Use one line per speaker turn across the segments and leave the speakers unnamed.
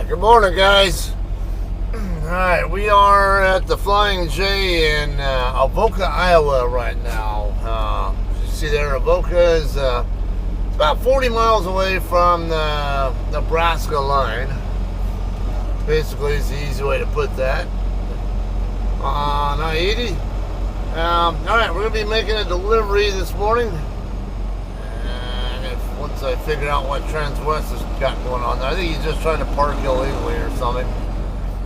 Good morning, guys. Alright, we are at the Flying J in Avoca, Iowa right now. You see there, Avoca is about 40 miles away from the Nebraska line. Basically, is the easy way to put that. On I-80. Alright, we're going to be making a delivery this morning. Once I figure out what Transwest has got going on there. I think he's just trying to park illegally or something.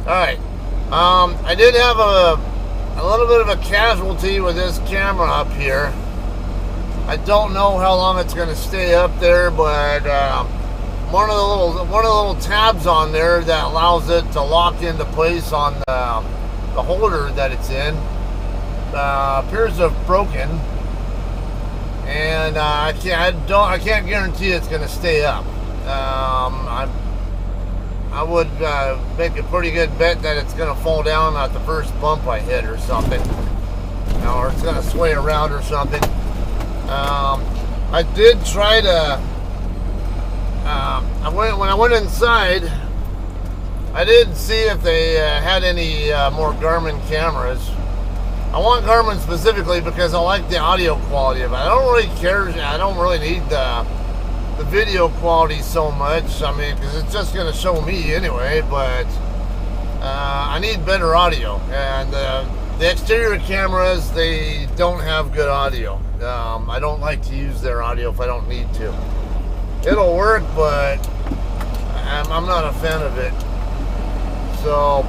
Alright. I did have a little bit of a casualty with this camera up here. I don't know how long it's going to stay up there, but one of the little tabs on there that allows it to lock into place on the holder that it's in appears to have broken. And I can't guarantee it's going to stay up. I would make a pretty good bet that it's going to fall down at the first bump I hit or something, or it's going to sway around or something. I did try to. When I went inside, I did see if they had any more Garmin cameras. I want Garmin specifically because I like the audio quality of it. I don't really care. I don't really need the video quality so much. I mean, because it's just going to show me anyway. But I need better audio. And the exterior cameras, they don't have good audio. I don't like to use their audio if I don't need to. It'll work, but I'm not a fan of it. So.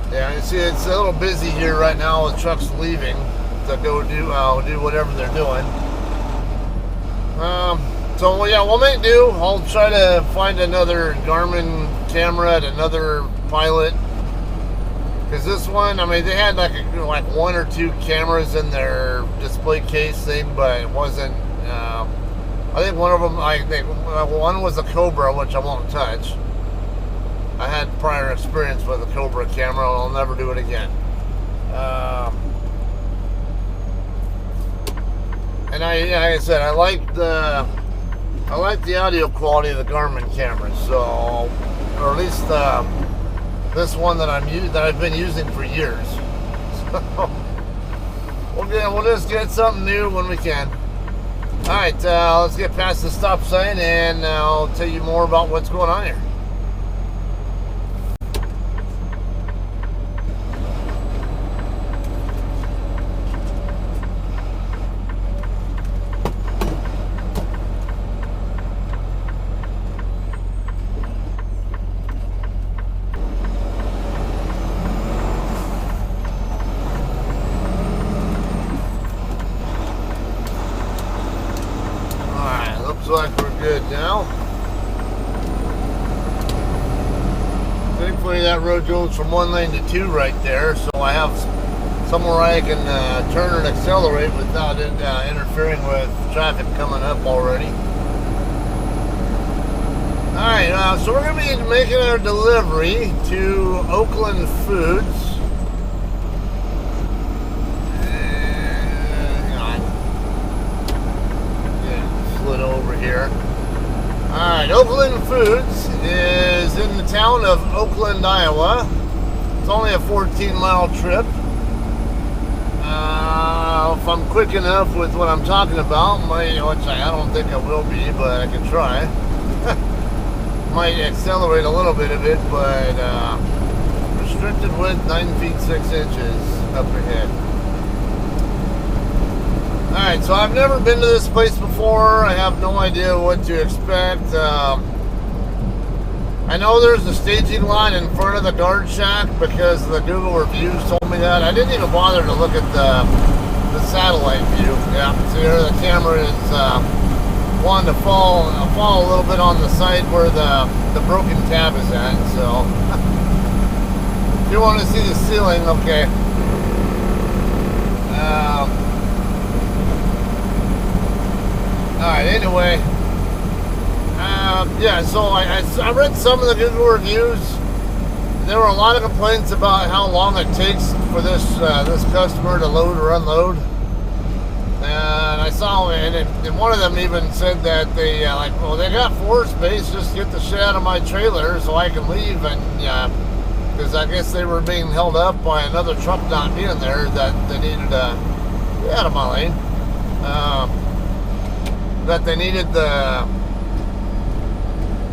Yeah, you see it's a little busy here right now with trucks leaving to go do whatever they're doing. So yeah, we'll make do. I'll try to find another Garmin camera at another pilot. Because this one, I mean, they had like one or two cameras in their display case thing, but it wasn't. I think one of them, one was a Cobra, which I won't touch. I had prior experience with a Cobra camera, and I'll never do it again. And like I said, I like the audio quality of the Garmin cameras. So, or at least this one that I've been using for years. So we'll just get something new when we can. All right, let's get past the stop sign, and I'll tell you more about what's going on here. Looks like we're good now. Thankfully that road goes from one lane to two right there, so I have somewhere I can turn and accelerate without it interfering with traffic coming up already. Alright, so we're going to be making our delivery to Oakland Foods. Over here. Alright, Oakland Foods is in the town of Oakland, Iowa. It's only a 14-mile trip. If I'm quick enough with what I'm talking about, which I don't think I will be, but I can try. Might accelerate a little bit of it, but restricted width 9 feet 6 inches up ahead. Alright, so I've never been to this place before. I have no idea what to expect. I know there's a staging line in front of the guard shack because the Google reviews told me that. I didn't even bother to look at the satellite view. Yeah, so here the camera is wanting to fall a little bit on the side where the broken tab is at. So if you want to see the ceiling, okay. Alright, anyway, yeah, so I read some of the Google reviews. There were a lot of complaints about how long it takes for this customer to load or unload. And I saw, and one of them even said that they well, they got floor space, just get the shit out of my trailer so I can leave. And because I guess they were being held up by another truck not being there, that they needed get out of my lane. That they needed the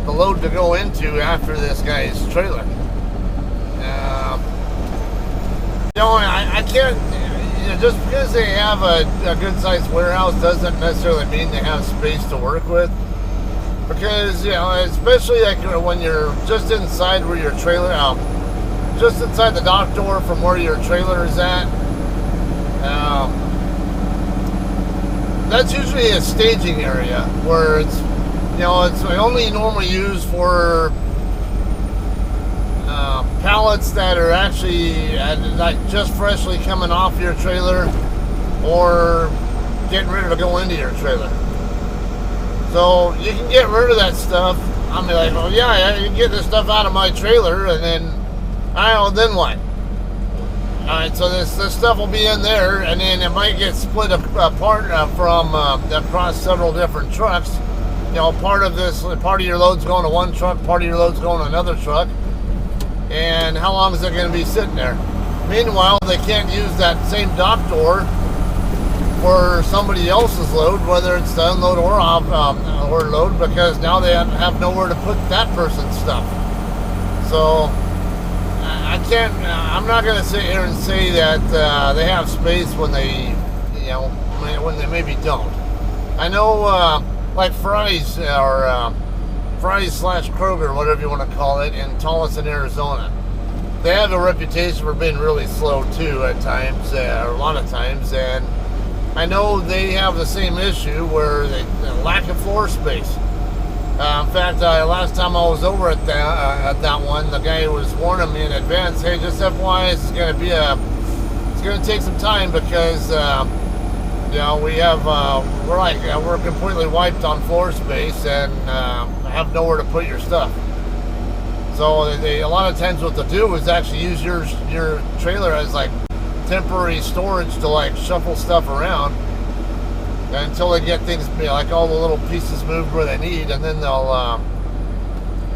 load to go into after this guy's trailer. I can't. Just because they have a good-sized warehouse doesn't necessarily mean they have space to work with. Because, especially like when you're just inside where your trailer, just inside the dock door from where your trailer is at, that's usually a staging area where it's only normally used for pallets that are actually like just freshly coming off your trailer or getting ready to go into your trailer. So you can get rid of that stuff. I'm like, well, yeah, you can get this stuff out of my trailer, and then then what? All right, so this stuff will be in there, and then it might get split apart from across several different trucks. Part of your load's going to one truck, part of your load's going to another truck. And how long is it going to be sitting there? Meanwhile, they can't use that same dock door for somebody else's load, whether it's to unload or load, because now they have nowhere to put that person's stuff. So I can't. I'm not going to sit here and say that they have space when they, when they maybe don't. I know, like Fry's or. Fry's/Kroger, whatever you want to call it, in Tolleson, Arizona. They have a reputation for being really slow too at times, or a lot of times, and I know they have the same issue where they lack of floor space. In fact, last time I was over at that one, the guy was warning me in advance, hey, just FYI, this is going to be it's going to take some time because we're completely wiped on floor space and have nowhere to put your stuff. So they a lot of times what they'll do is actually use your trailer as like temporary storage to like shuffle stuff around until they get things like all the little pieces moved where they need, and then they'll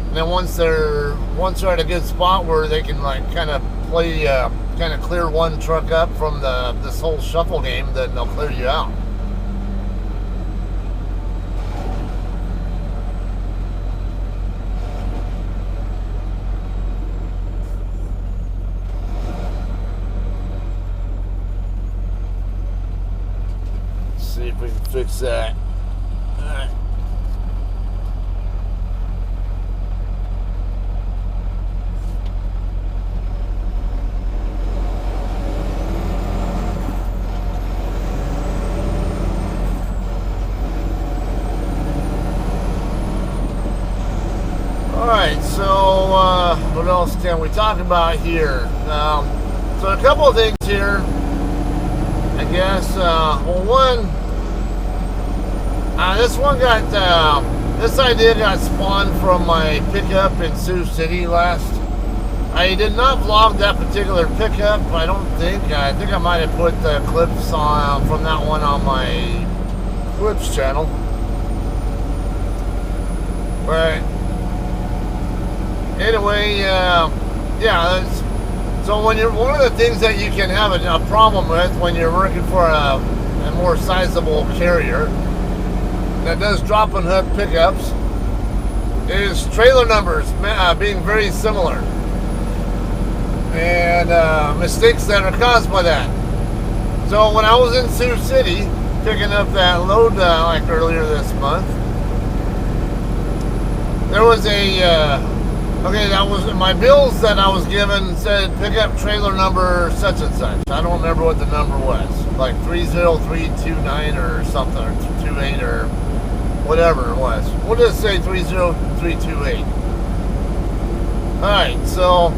and then once they're at a good spot where they can like kind of clear one truck up from this whole shuffle game, then they'll clear you out. Let's see if we can fix that. All right. Alright, so what else can we talk about here? So a couple of things here, I guess. This idea got spawned from my pickup in Sioux City last. I did not vlog that particular pickup, I don't think. I think I might have put the clips from that one on my clips channel. But anyway, so when one of the things that you can have a problem with when you're working for a more sizable carrier that does drop and hook pickups is trailer numbers being very similar, and mistakes that are caused by that. So when I was in Sioux City picking up that load like earlier this month, there was that was my bills that I was given said pick up trailer number such and such. I don't remember what the number was, like 30329 or something, or 28 or whatever it was. We'll just say 30328. Alright, so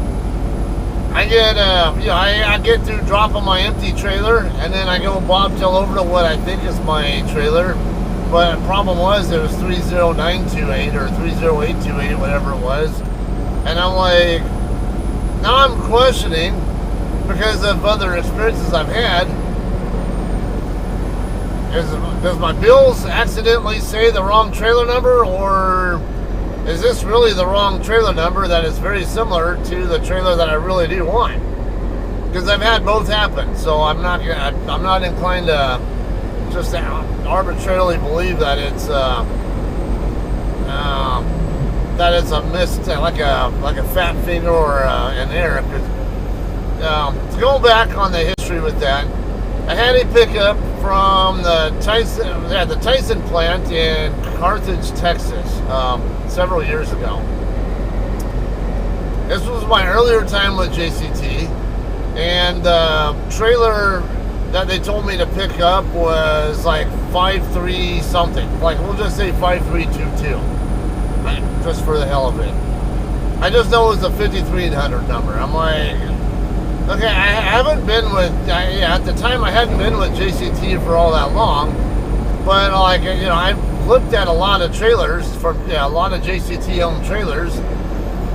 I get I get through dropping my empty trailer, and then I go bobtail over to what I think is my trailer. But the problem was it was 30928 or 30828, whatever it was. And I'm like, now I'm questioning, because of other experiences I've had, does my bills accidentally say the wrong trailer number, or is this really the wrong trailer number that is very similar to the trailer that I really do want? Because I've had both happen, so I'm not inclined to just arbitrarily believe that it's a mistake, like a fat finger or an error. Because going back on the history with that, I had a pickup from the Tyson plant in Carthage, Texas, several years ago. This was my earlier time with JCT, and the trailer that they told me to pick up was like 53 something, like we'll just say 5322, just for the hell of it. I just know it was a 5300 number. I'm like, okay, I haven't been with, at the time I hadn't been with JCT for all that long, but like, I've looked at a lot of trailers, a lot of JCT owned trailers,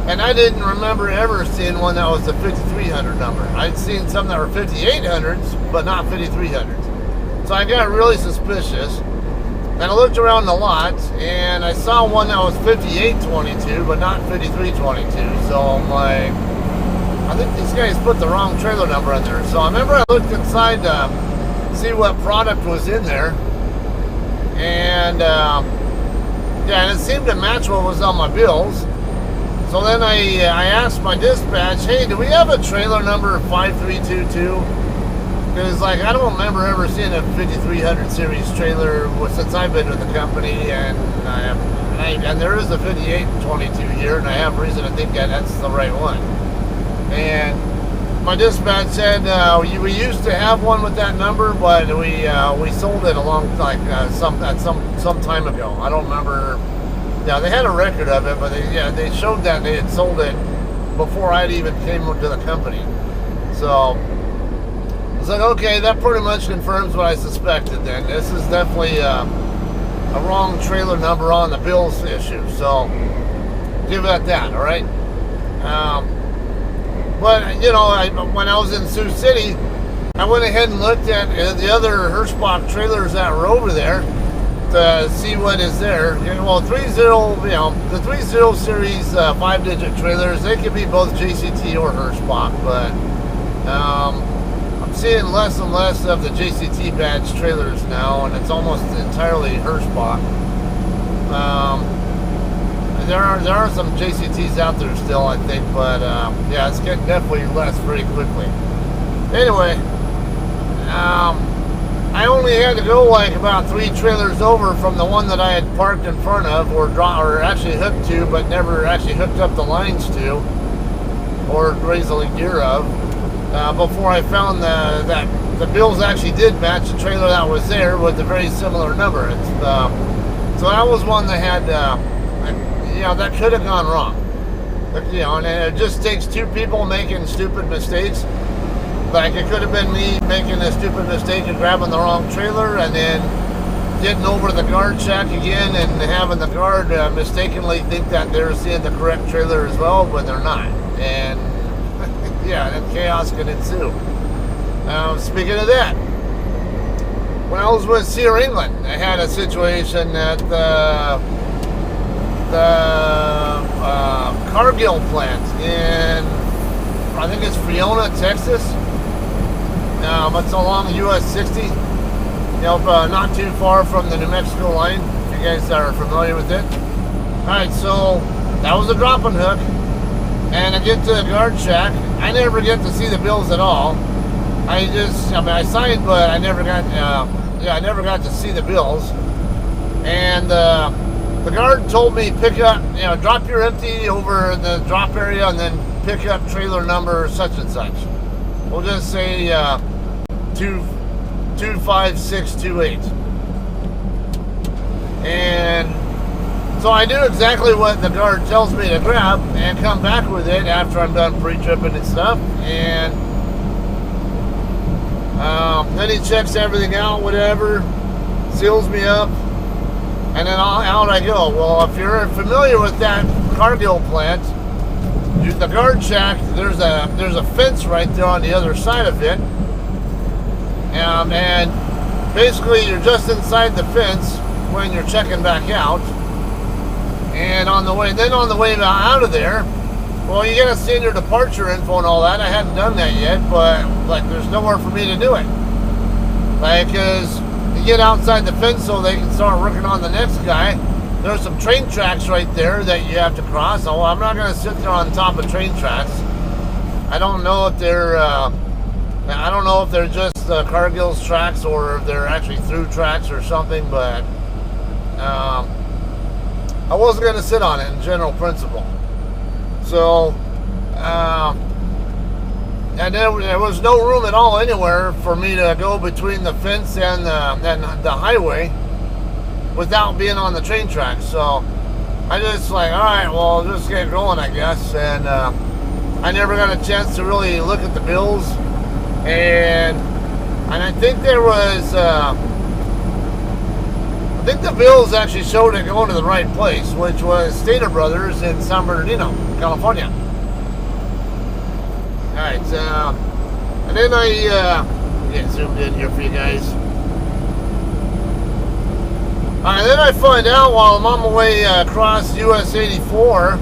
and I didn't remember ever seeing one that was a 5300 number. I'd seen some that were 5800s, but not 5300s. So I got really suspicious, and I looked around the lot, and I saw one that was 5822, but not 5322. So I'm like, I think these guys put the wrong trailer number in there. So I remember I looked inside to see what product was in there, and and it seemed to match what was on my bills. So then I asked my dispatch, hey, do we have a trailer number 5322? Because like I don't remember ever seeing a 5300 series trailer since I've been with the company, and there is a 5822 here, and I have reason to think that that's the right one. And my dispatch said we used to have one with that number, but we sold it some time ago. I don't remember. Yeah, they had a record of it, but they showed that they had sold it before I'd even came to the company. So I was like, okay, that pretty much confirms what I suspected. Then this is definitely a wrong trailer number on the bills issue. So give it at that. All right. But, when I was in Sioux City, I went ahead and looked at the other Hirschbach trailers that were over there to see what is there. Well, the 30 series 5-digit trailers, they could be both JCT or Hirschbach, but I'm seeing less and less of the JCT badge trailers now, and it's almost entirely Hirschbach. There are some JCTs out there still, I think, but it's getting definitely less very quickly. Anyway, I only had to go like about 3 trailers over from the one that I had parked in front of, or actually hooked to, but never actually hooked up the lines to, or raised the gear of, before I found that the bills actually did match the trailer that was there with a very similar number. So that was one that had. That could have gone wrong. But, and it just takes 2 people making stupid mistakes. Like, it could have been me making a stupid mistake and grabbing the wrong trailer, and then getting over the guard check again and having the guard mistakenly think that they're seeing the correct trailer as well, but they're not. And, then chaos can ensue. Speaking of that, when I was with Sear England, I had a situation at the Cargill plant in, I think it's Friona, Texas. It's along US 60, not too far from the New Mexico line, if you guys are familiar with it. Alright, so that was a drop-in hook, and I get to the guard shack. I never get to see the bills at all. I signed, but I never got to see the bills. And the guard told me pick up, drop your empty over the drop area and then pick up trailer number such and such. We'll just say 25628. And so I do exactly what the guard tells me to grab and come back with it after I'm done pre-tripping and stuff. And then he checks everything out, whatever, seals me up. And then out I go. Well, if you're familiar with that Cargill plant, the guard shack, there's a fence right there on the other side of it, and basically you're just inside the fence when you're checking back out. And on the way out of there, well, you gotta send your departure info and all that. I hadn't done that yet, but like there's nowhere for me to do it. Like, cause you get outside the fence so they can start working on the next guy. There's some train tracks right there that you have to cross. Oh, I'm not gonna sit there on top of train tracks. I don't know if they're just Cargill's tracks or if they're actually through tracks or something, but I wasn't going to sit on it in general principle. So, and there was no room at all anywhere for me to go between the fence and the highway without being on the train tracks. So I just like, all right, well, just get going, I guess. And I never got a chance to really look at the bills. And I think there was, I think the bills actually showed it going to the right place, which was Stater Brothers in San Bernardino, California. Alright, and then I get zoomed in here for you guys. Alright, then I find out while I'm on my way across US 84,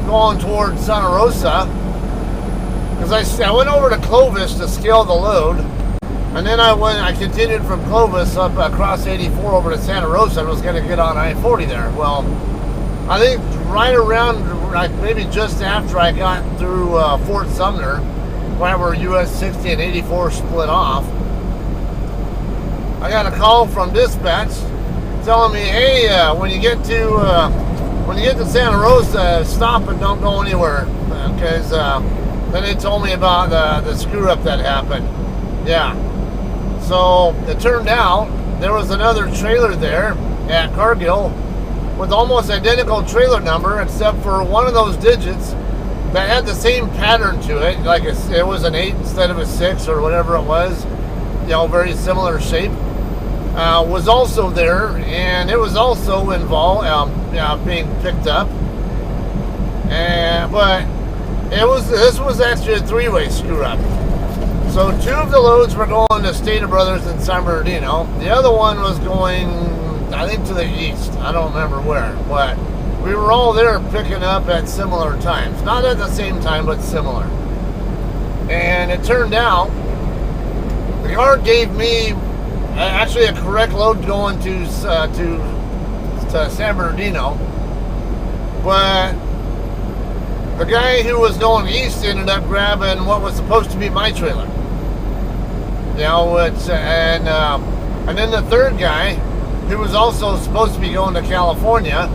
going towards Santa Rosa, because I went over to Clovis to scale the load, and then I continued from Clovis up across 84 over to Santa Rosa and was going to get on I-40 there. Well, I think right around, maybe just after I got through Fort Sumner, right where US 60 and 84 split off, I got a call from dispatch telling me, hey, when you get to Santa Rosa, stop and don't go anywhere, because then they told me about the screw-up that happened. Yeah. So it turned out there was another trailer there at Cargill with almost identical trailer number, except for one of those digits that had the same pattern to it, like it was an 8 instead of a 6 or whatever it was, you know, very similar shape, was also there, and it was also involved being picked up. But this was actually a 3-way screw up. So 2 of the loads were going to Stater Brothers in San Bernardino. The other one was going, I think, to the east. I don't remember where, but we were all there picking up at similar times. Not at the same time, but similar. And it turned out the yard gave me actually a correct load going to San Bernardino, but the guy who was going east ended up grabbing what was supposed to be my trailer. You know, and then the third guy, who was also supposed to be going to California,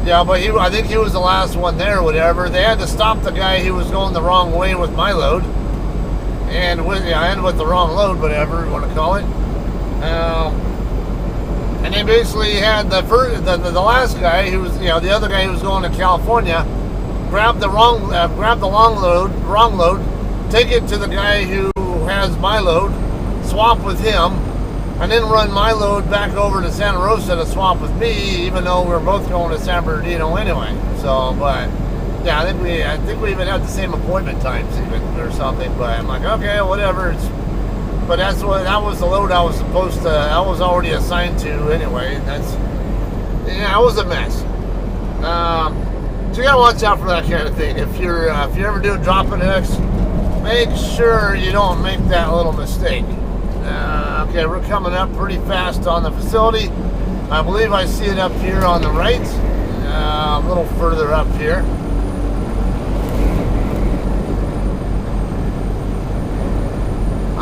yeah, but I think he was the last one there or whatever. They had to stop the guy who was going the wrong way with my load, and with the wrong load, whatever you want to call it. And they basically had the last guy who was, the other guy who was going to California, grab the wrong load, take it to the guy who has my load, swap with him, and then run my load back over to Santa Rosa to swap with me, even though we're both going to San Bernardino anyway. So, but yeah, I think we even had the same appointment times even or something. But I'm like, okay, whatever. But that was the load I was already assigned to anyway. It was a mess. So you gotta watch out for that kind of thing. If you're ever doing dropping hooks, make sure you don't make that little mistake. Okay, we're coming up pretty fast on the facility. I believe I see it up here on the right, a little further up here.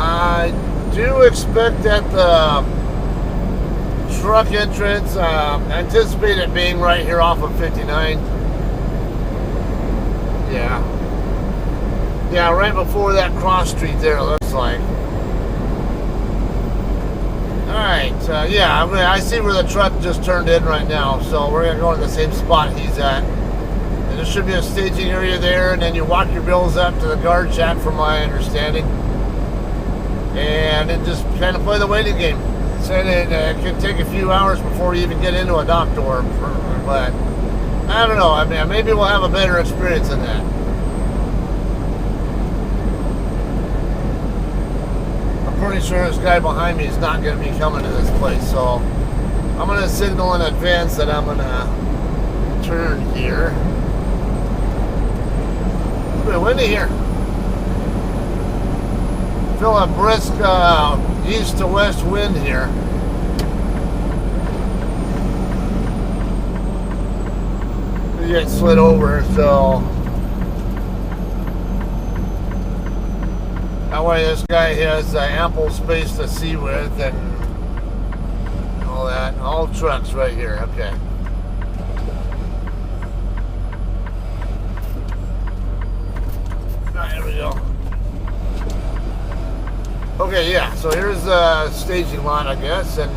I do expect that the truck entrance, anticipate it being right here off of 59. Yeah, right before that cross street there, it looks like. Alright, yeah, I see where the truck just turned in right now, so we're going to go to the same spot he's at. And there should be a staging area there, and then you walk your bills up to the guard shack, from my understanding. And then just kind of play the waiting game. Said it could take a few hours before you even get into a dock door, but I don't know. I mean, maybe we'll have a better experience than that. pretty sure this guy behind me is not going to be coming to this place. So I'm going to signal in advance that I'm going to turn here. It's a bit windy here. Feel a brisk east to west wind here. We get slid over, so that way this guy has ample space to see with and all that. All trucks right here. Okay. There we go. Okay, yeah, so here's the staging lot, I guess, and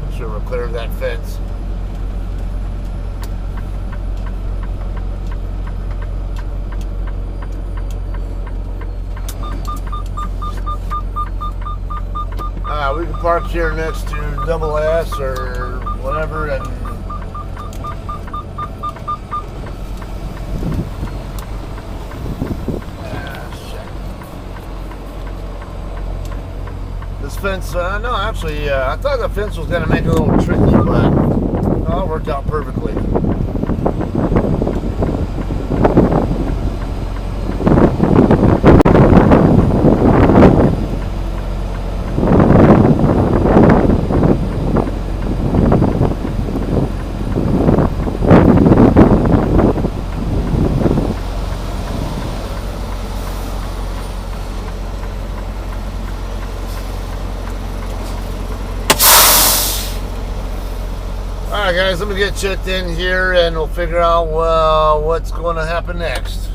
make sure we're clear of that fence. We can park here next to Double S or whatever, and this fence, no, actually, I thought the fence was going to make it a little tricky, but no, it worked out perfectly. Alright guys, let me get checked in here and we'll figure out what's going to happen next.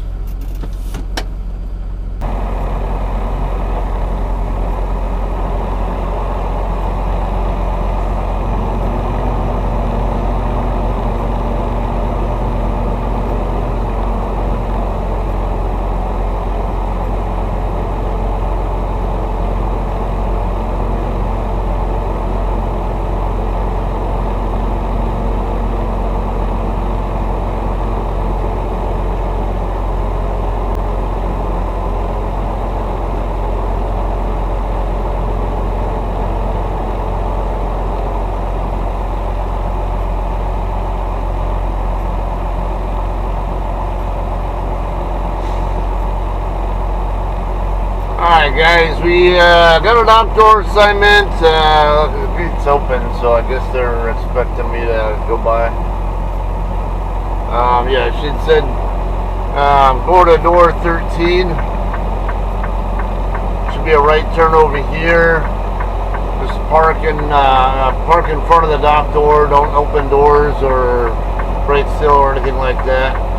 Alright guys, we got an outdoor assignment. The gate's open, so I guess they're expecting me to go by. Yeah, she said go to door 13. Should be a right turn over here. Just park in front of the dock door. Don't open doors or brake still or anything like that.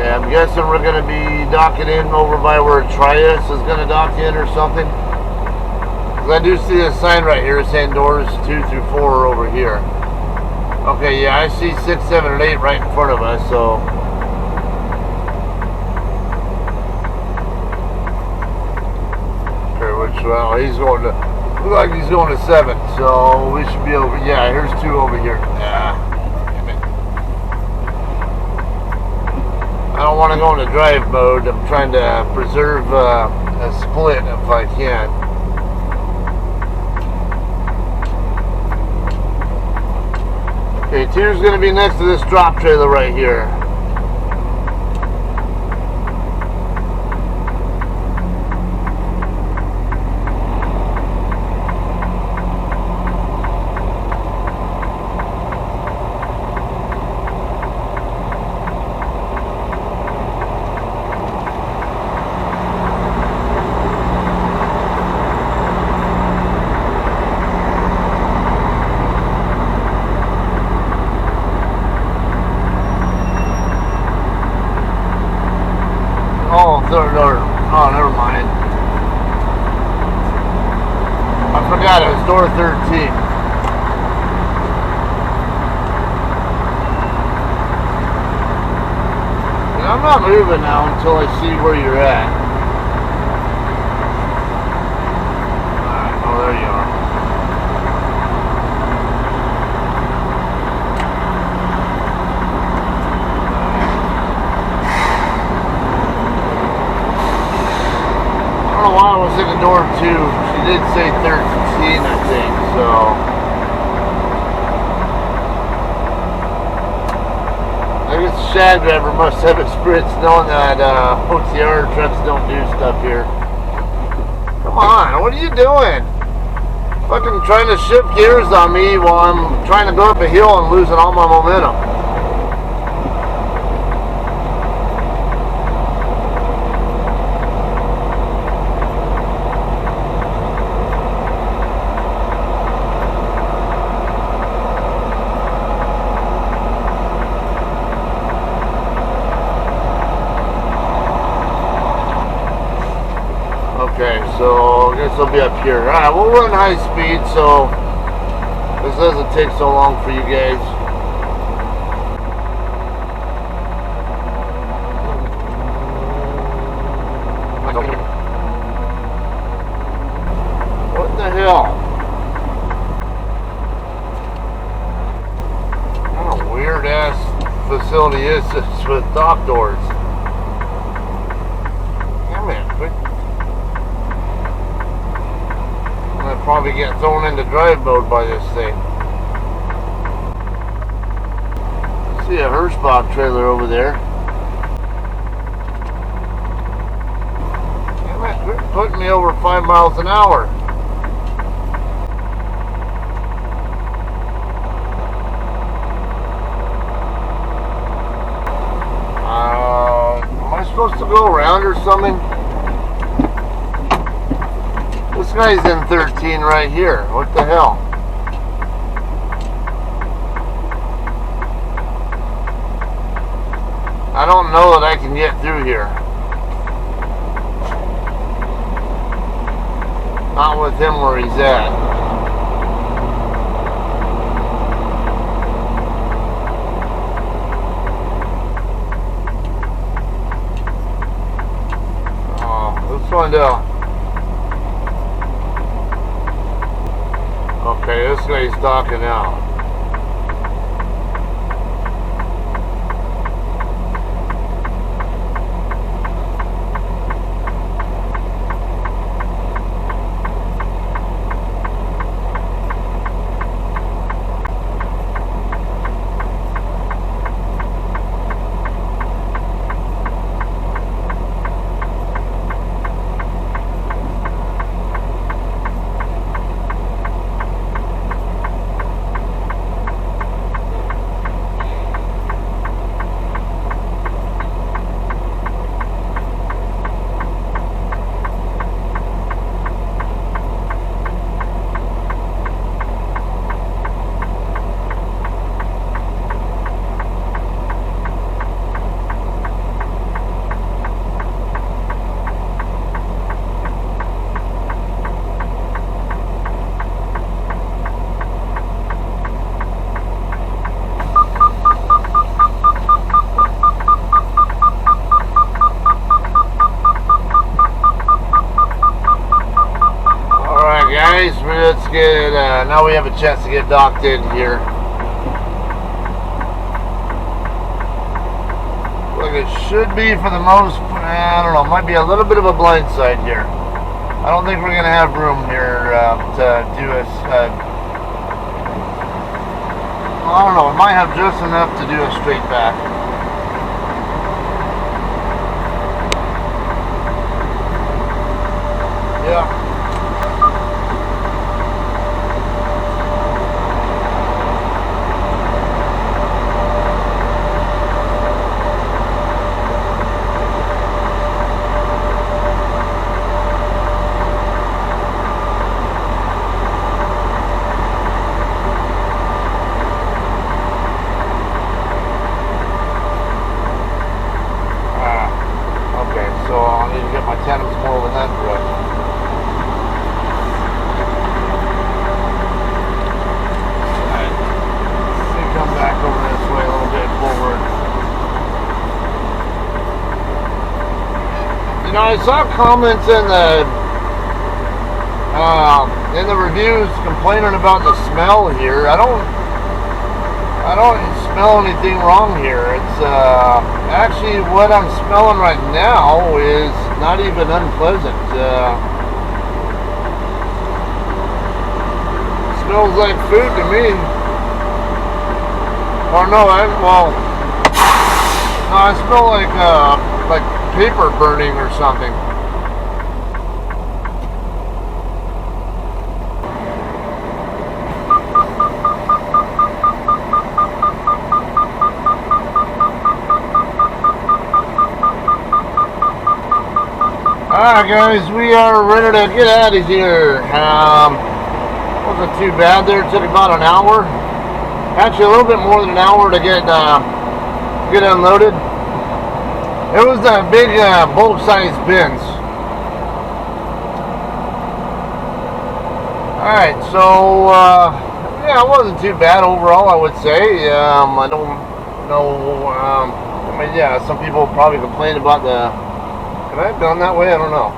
I'm guessing we're going to be docking in over by where Trias is going to dock in or something. Because I do see a sign right here saying doors 2 through 4 are over here. Okay, yeah, I see 6, 7, and 8 right in front of us, so. Okay, which, well, he's going to, looks like he's going to 7, so we should be over, yeah, here's 2 over here. Yeah. I don't want to go into drive mode. I'm trying to preserve a split if I can. Okay, two's going to be next to this drop trailer right here. Oh, never mind. I forgot it was door 13. And I'm not moving now until I see where you're at. Alright, oh, there you are. I was in the door too. She did say 13, I think, so. I guess the shag driver must have experience knowing that OTR trucks don't do stuff here. Come on, what are you doing? Fucking trying to shift gears on me while I'm trying to go up a hill and losing all my momentum. Okay, so I guess I'll be up here. Alright, we'll run high speed so this doesn't take so long for you guys. What the hell? What a weird ass facility is this with dock doors. Damn it, quit. Probably get thrown into drive mode by this thing. See a Hirschbach trailer over there. Damn it, quit putting me over 5 miles an hour. Am I supposed to go around or something? This guy's in 13 right here. What the hell? I don't know that I can get through here. Not with him where he's at. Oh, let's find out. Okay, this guy's docking out. Let's get, now we have a chance to get docked in here. Like it should be for the most, I don't know, might be a little bit of a blind side here. I don't think we're going to have room here to do a, I don't know, it might have just enough to do a straight back. Yeah. You know, I saw comments in the reviews complaining about the smell here. I don't smell anything wrong here. It's actually what I'm smelling right now is not even unpleasant. Smells like food to me. Or no, I smell like paper burning or something. Alright guys, we are ready to get out of here. Wasn't too bad there. It took about an hour. Actually a little bit more than an hour to get unloaded. It was the big bulk size bins. Alright, so yeah, it wasn't too bad overall, I would say. I don't know, I mean, yeah, some people probably complain about the... Could I have gone that way? I don't know.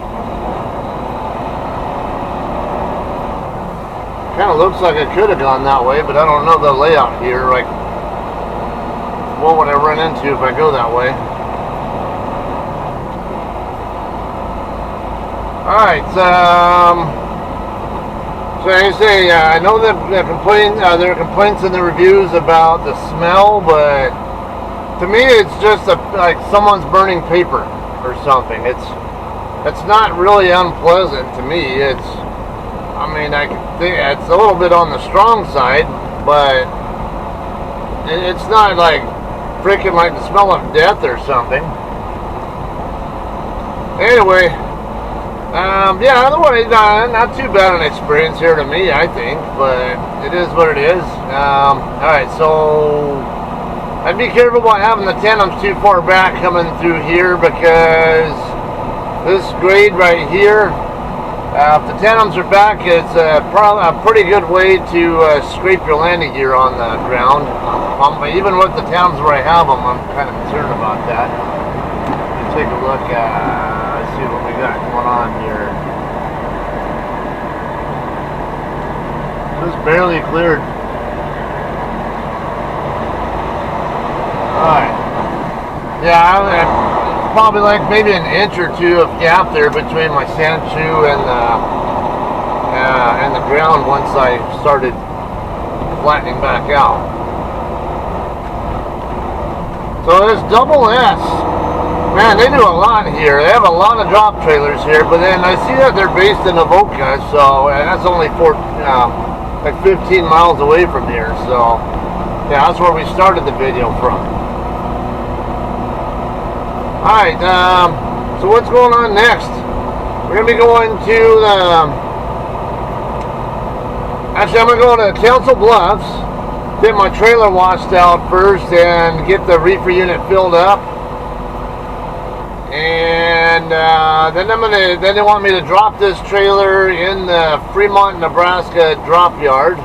Kind of looks like I could have gone that way, but I don't know the layout here. Like, what would I run into if I go that way? Alright, so I say, I know that there are complaints in the reviews about the smell, but to me it's just like someone's burning paper or something. It's not really unpleasant to me. I mean, I think it's a little bit on the strong side, but it's not like freaking like the smell of death or something. Anyway, yeah, otherwise not too bad an experience here to me, I think, but it is what it is. Alright, so I'd be careful about having the tandems too far back coming through here, because this grade right here, if the tandems are back, it's probably a pretty good way to scrape your landing gear on the ground. Even with the tandems where I have them, I'm kind of concerned about that. Let's take a look at, see what we got going on here. Just barely cleared. Alright. Yeah, probably like maybe an inch or two of gap there between my sand shoe and the ground once I started flattening back out. So this double S, man, they do a lot here. They have a lot of drop trailers here, but then I see that they're based in Avoca, so, and that's only like 15 miles away from here, so yeah, that's where we started the video from. Alright, so what's going on next? We're going to be going to actually I'm going to go to Council Bluffs, get my trailer washed out first and get the reefer unit filled up. And then they want me to drop this trailer in the Fremont, Nebraska drop yard.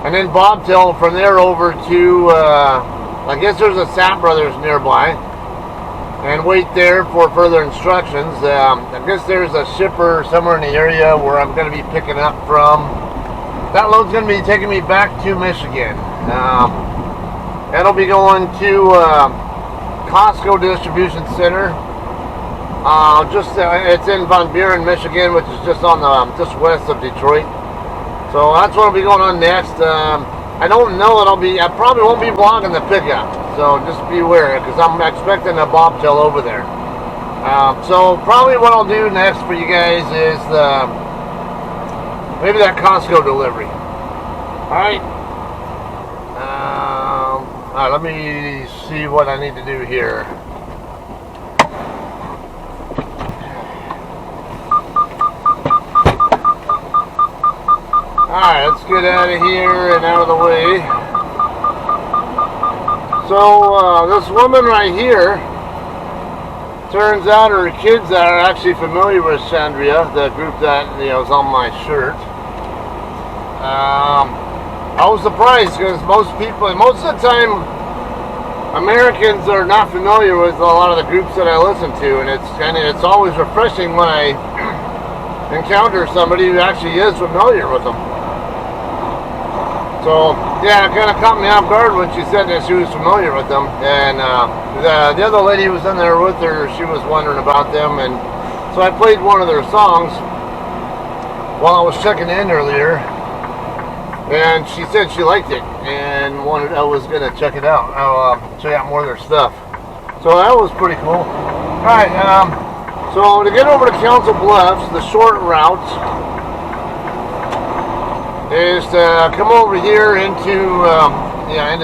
And then bobtail from there over to, I guess there's a Sap Brothers nearby. And wait there for further instructions. I guess there's a shipper somewhere in the area where I'm going to be picking up from. That load's going to be taking me back to Michigan. That'll be going to Costco Distribution Center. It's in Van Buren, Michigan, which is just on the just west of Detroit. So that's what'll be going on next. I don't know that I probably won't be vlogging the pickup, so just be aware, because I'm expecting a bobtail over there. So probably what I'll do next for you guys is maybe that Costco delivery. Alright. Alright, let me see what I need to do here. Alright, let's get out of here and out of the way. So, this woman right here, turns out her kids are actually familiar with Xandria, the group that, you know, is on my shirt. I was surprised because most of the time, Americans are not familiar with a lot of the groups that I listen to, and it's always refreshing when I encounter somebody who actually is familiar with them. So, yeah, it kind of caught me off guard when she said that she was familiar with them. And the other lady who was in there with her, she was wondering about them. And so I played one of their songs while I was checking in earlier. and she said she liked it and I was gonna check it out. I'll check out more of their stuff. So that was pretty cool. All right, so to get over to Council Bluffs, the short route is to come over here into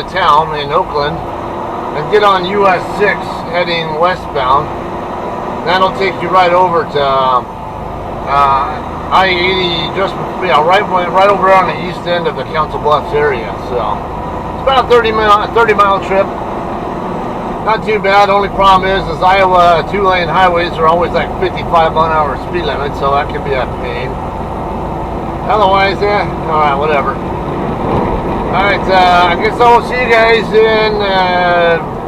town in Oakland and get on US 6 heading westbound. That'll take you right over to I-80, just right over on the east end of the Council Bluffs area. So it's about a 30-mile trip. Not too bad. Only problem is Iowa two-lane highways are always like 55-mile-an-hour speed limit, so that can be a pain. Otherwise, all right, whatever. All right, I guess I will see you guys in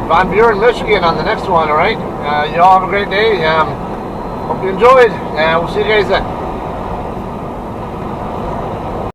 Van Buren, Michigan on the next one. All right, you all have a great day. Hope you enjoyed, and we'll see you guys then.